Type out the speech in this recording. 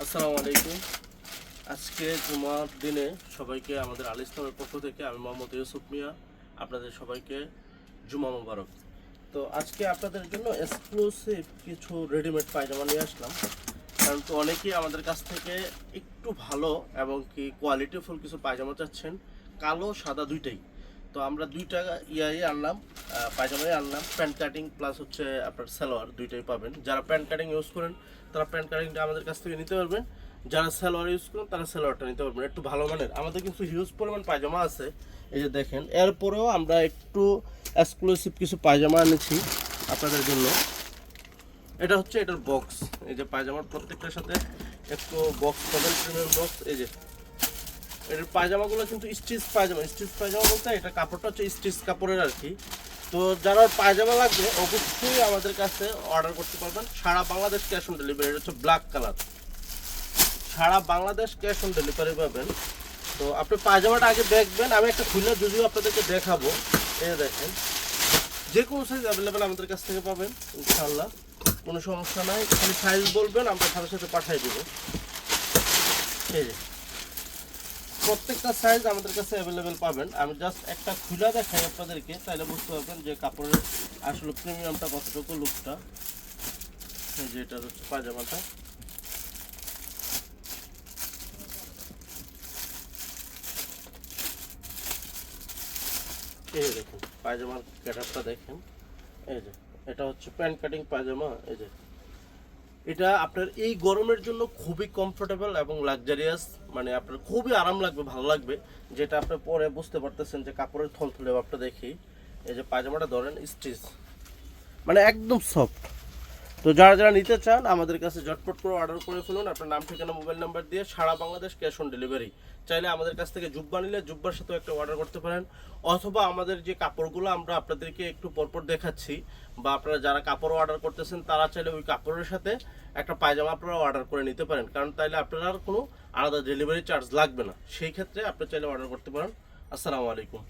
আসসালামু আলাইকুম। আজকে জুমার দিনে সবাইকে আমাদের আল ইসলামের পক্ষ থেকে আমি মোহাম্মদ ইউসুফ মিয়া আপনাদের সবাইকে জুমা মোবারক। তো আজকে আপনাদের জন্য এক্সক্লুসিভ কিছু রেডিমেড পায়জামা নিয়ে আসলাম, কারণ তো অনেকেই আমাদের কাছ থেকে একটু ভালো এবং কি কোয়ালিটিফুল কিছু পায়জামা চাচ্ছেন, কালো সাদা দুইটাই। তো আমরা দুইটা আনলাম, পায়জামাই আনলাম, প্যান্ট কাটিং প্লাস হচ্ছে আপনার সালোয়ার দুইটাই পাবেন। যারা প্যান্ট কাটিং ইউজ করেন তারা প্যান্ট কাটিংটা আমাদের কাছ থেকে নিতে পারবেন, যারা সালোয়ার ইউজ করেন তারা সালোয়ারটা নিতে পারবেন। একটু ভালো মানের আমাদের কিন্তু হিউজ পরিমাণ পায়জামা আছে, এই যে দেখেন। এরপরেও আমরা একটু এক্সক্লুসিভ কিছু পায়জামা এনেছি আপনাদের জন্য। এটা হচ্ছে এটার বক্স, এই যে পায়জামার প্রত্যেকটার সাথে একটু বক্স পাবেন, প্রিমিয়াম বক্স। এই যে এটার পায়জামাগুলো কিন্তু স্টিচ পায়জামা বলতে এটা কাপড়টা হচ্ছে স্টিচ কাপড়ের আর কি। তো যারা পায়জামা লাগবে অবশ্যই আমাদের কাছে অর্ডার করতে পারবেন। সারা বাংলাদেশ ক্যাশ অন ডেলিভারি। এটা হচ্ছে ব্ল্যাক কালার, সারা বাংলাদেশ ক্যাশ অন ডেলিভারি পাবেন। তো আপনি পায়জামাটা আগে দেখবেন, আমি একটা খুলে যদিও আপনাদেরকে দেখাবো। এই দেখেন, যে কোনো সাইজ অ্যাভেলেবেল আমাদের কাছ থেকে পাবেন ইনশাআল্লাহ, কোনো সমস্যা নাই। খালি সাইজ বলবেন, আমরা সাথে সাথে পাঠিয়ে দেবো। এই যে প্রত্যেকটা সাইজ আমাদের কাছে অ্যাভেলেবেল পাবেন। আমি জাস্ট একটা খুলে দেখাই আপনাদেরকে, তাহলে বুঝতে পারবেন যে কাপড়ের আসলে প্রিমিয়ামটা কতটুকু, লুকটা। এই যে এটা হচ্ছে পায়জামাটা, এই দেখুন পায়জামার ক্যাটারটা দেখেন। এই যে এটা হচ্ছে প্যান্ট কাটিং পায়জামা। এই যে এটা আপনার এই গরমের জন্য খুবই কমফোর্টেবল এবং লাক্সারিয়াস, মানে আপনার খুবই আরাম লাগবে, ভালো লাগবে। যেটা আপনি পরে বুঝতে পারতেছেন যে কাপড়ের থলথলে ভাবটা দেখি। এই যে পায়জামাটা ধরেন স্টিচ, মানে একদম সফট। তো যারা যারা নিতে চান আমাদের কাছে ঝটপট করে অর্ডার করে ফেলুন, আপনার নাম ঠিকানা মোবাইল নাম্বার দিয়ে। সারা বাংলাদেশ ক্যাশ অন ডেলিভারি। চাইলে আমাদের কাছ থেকে জুব্বা নিলে জুব্বার সাথেও একটা অর্ডার করতে পারেন, অথবা আমাদের যে কাপড়গুলো আমরা আপনাদেরকে একটু পরপর দেখাচ্ছি, বা আপনারা যারা কাপড় অর্ডার করতেছেন তারা চাইলে ওই কাপড়ের সাথে একটা পায়জামা আপনারা অর্ডার করে নিতে পারেন, কারণ তাইলে আপনার আর কোনো আলাদা ডেলিভারি চার্জ লাগবে না। সেই ক্ষেত্রে আপনি চাইলে অর্ডার করতে পারেন। আসসালামু আলাইকুম।